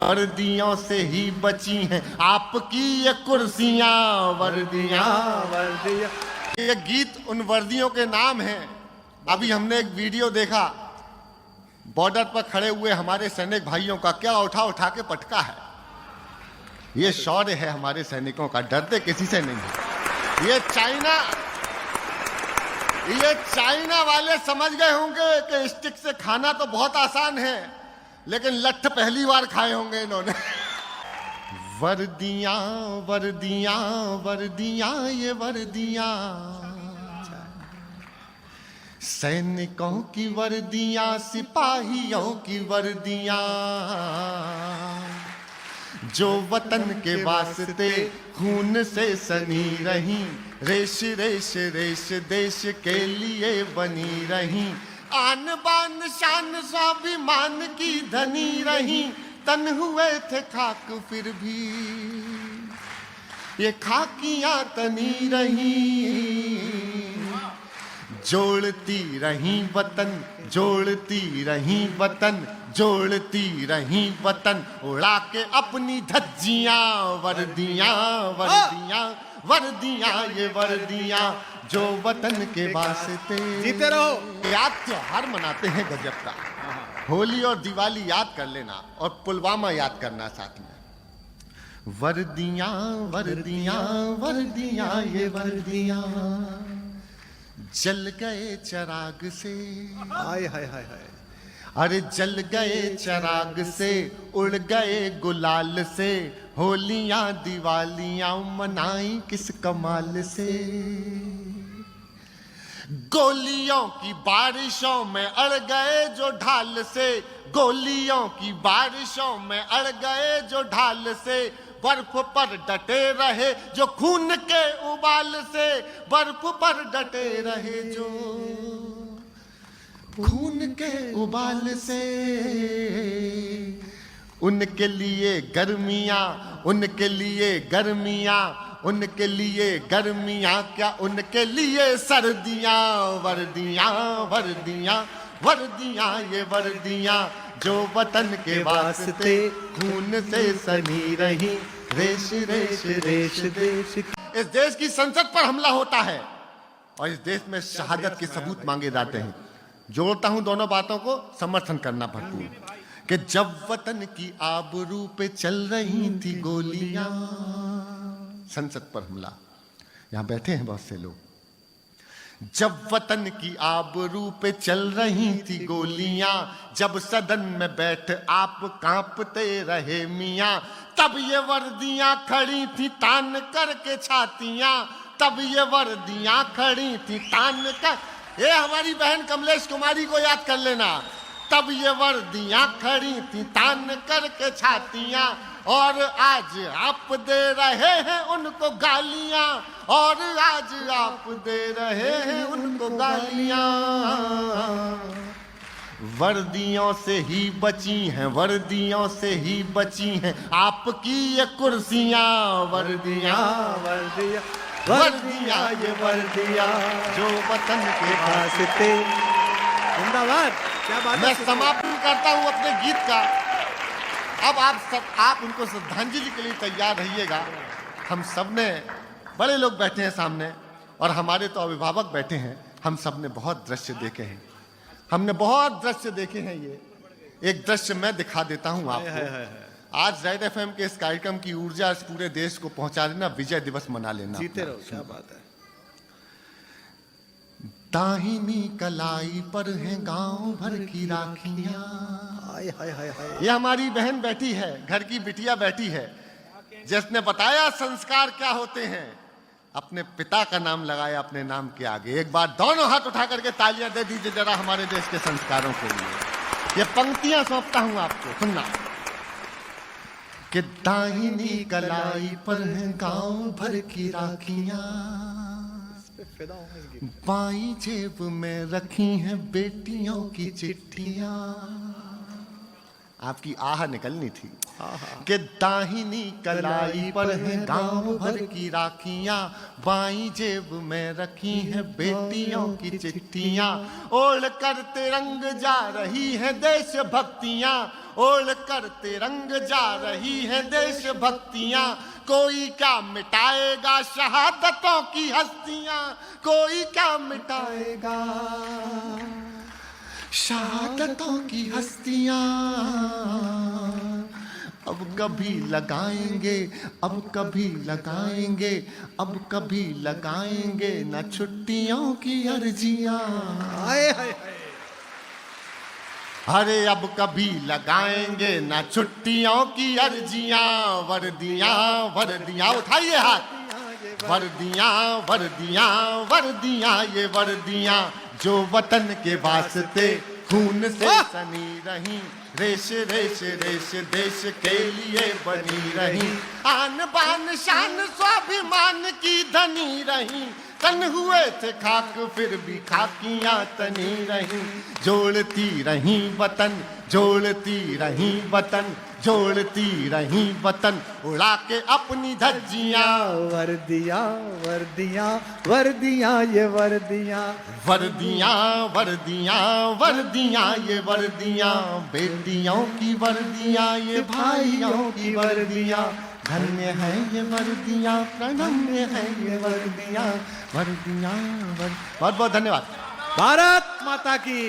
वर्दियों से ही बची हैं आपकी ये कुर्सियां, वर्दियां वर्दियां। ये गीत उन वर्दियों के नाम हैं। अभी हमने एक वीडियो देखा, बॉर्डर पर खड़े हुए हमारे सैनिक भाइयों का क्या उठा उठा के पटका है। ये शौर्य है हमारे सैनिकों का, डरते किसी से नहीं है। ये चाइना वाले समझ गए होंगे कि स्टिक से खाना तो बहुत आसान है, लेकिन लठ पहली बार खाए होंगे इन्होंने। वर्दियां वर्दियां वर्दियां ये वर्दियां, सैनिकों की वर्दियां, सिपाहियों की वर्दियां, जो वतन के वास्ते खून से सनी रही, रेश रेश रेश देश के लिए बनी रही, आन बान शान स्वाभिमान की धनी रही, तन हुए थे खाक फिर भी ये खाकियां तनी रही, जोड़ती रही वतन, जोड़ती रही वतन, जोड़ती रही वतन, उड़ा के अपनी धज्जियां, वर्दियां वर्दियां वर्दियां ये वर्दियां, जो वतन के वास्ते। जीते रहो। याद त्योहार मनाते हैं गजब का, होली और दिवाली याद कर लेना और पुलवामा याद करना साथ में। वर्दियां वर्दियां वर्दियां ये वर्दियां, जल गए चिराग से, हाय हाय हाय हाय, अरे जल गए चिराग से, उड़ गए गुलाल से, होलियां दिवालियां मनाई किस कमाल से। गोलियों की बारिशों में अड़ गए जो ढाल से, गोलियों की बारिशों में अड़ गए जो ढाल से, बर्फ पर डटे रहे जो खून के उबाल से, बर्फ पर डटे रहे जो खून के उबाल से। उनके लिए गर्मियां, उनके लिए गर्मियां, उनके लिए गर्मियां, क्या उनके लिए सर्दियां, वर्दियां वर्दियां वर्दियां ये वर्दियां, जो वतन के वास्ते खून से सनी रही, रेश रेश रेश देश। इस देश की संसद पर हमला होता है और इस देश में शहादत के सबूत मांगे जाते हैं। जोड़ता हूं दोनों बातों को, समर्थन करना भरपूर, कि जब वतन की आबरू पे चल रही थी गोलियां, संसद पर हमला, यहां बैठे हैं बहुत से लोग, जब वतन की आबरू पे चल रही थी गोलियां, जब सदन में बैठ आप कांपते रहे मियां, तब ये वर्दियां खड़ी थी तान करके छातियां, तब ये वर्दियां खड़ी थी तान कर। ये हमारी बहन कमलेश कुमारी को याद कर लेना, तब ये वर्दियां खड़ी थी तान करके छातियां, और आज आप दे रहे हैं उनको गालियां, और आज आप दे रहे हैं उनको गालियां। वर्दियों से ही बची हैं, वर्दियों से ही बची हैं आपकी ये कुर्सियां, वर्दियां वर्दियां वर्दियां ये वर्दियां, जो वतन के वास्ते। जिंदाबाद। क्या बात है। मैं समापन करता हूं अपने गीत का। अब आप उनको श्रद्धांजलि के लिए तैयार रहिएगा। हम सब ने, बड़े लोग बैठे हैं सामने और हमारे तो अभिभावक बैठे हैं, हम सब ने बहुत दृश्य देखे हैं, हमने बहुत दृश्य देखे हैं। ये एक दृश्य मैं दिखा देता हूं आपको। आज रेड एफएम के इस कार्यक्रम की ऊर्जा इस पूरे देश को पहुंचा देना, विजय दिवस मना लेना। जीते रहो। क्या बात है। दाहिनी कलाई पर है गांव भर की राखियां। हाय हाय हाय हाय। ये हमारी बहन बैठी है, घर की बिटिया बैठी है, जिसने बताया संस्कार क्या होते हैं, अपने पिता का नाम लगाया अपने नाम के आगे। एक बार दोनों हाथ उठा करके तालियां दे दीजिए जरा हमारे देश के संस्कारों के लिए। ये पंक्तियां सौंपता हूं आपको, सुनना, कि दाहिनी कलाई पर है गांव भर की राखियां, बाईं जेब में रखी हैं बेटियों की चिट्ठियां, आपकी आह निकलनी थी कि दाहिनी कलाई पर है गांव भर की राखियां, बाईं जेब में रखी है बेटियों की चिट्ठियां, ओढ़ कर तिरंग जा रही है देशभक्तियां, ओढ़ कर तिरंग जा रही है देशभक्तियां, कोई क्या मिटाएगा शहादतों की हस्तियां, कोई क्या मिटाएगा शहादतों की हस्तियां। अब कभी लगाएंगे, अब कभी लगाएंगे, अब कभी लगाएंगे न छुट्टियों की अर्जियां। हाय हाय हाय। अरे अब कभी लगाएंगे न छुट्टियों की अर्जियां, वर्दियां वर्दियां, उठाइए हाथ, वर्दियां वर्दियां वर्दियां, ये वर्दियां जो वतन के वास्ते खून से सनी रही, रेश रेश रेश देश के लिए बनी रही, आन बान शान स्वाभिमान की धनी रही, तन हुए थे खाक फिर भी खाकियां तनी रही, जोड़ती रही वतन, जोड़ती रही वतन, जोड़ती रही वतन, उड़ा के अपनी धज्जियां। वर्दियां वर्दियां वर्दियां, ये वर्दियां, वर्दियां वर्दियां वर्दियां, ये वर्दियां, बेटियों की वर्दियां, ये भाइयों की वर्दियां, धन्य है ये वर्दियां, प्रणम्य है ये वर्दियां, वर्दियां बहुत बहुत धन्यवाद। भारत माता की।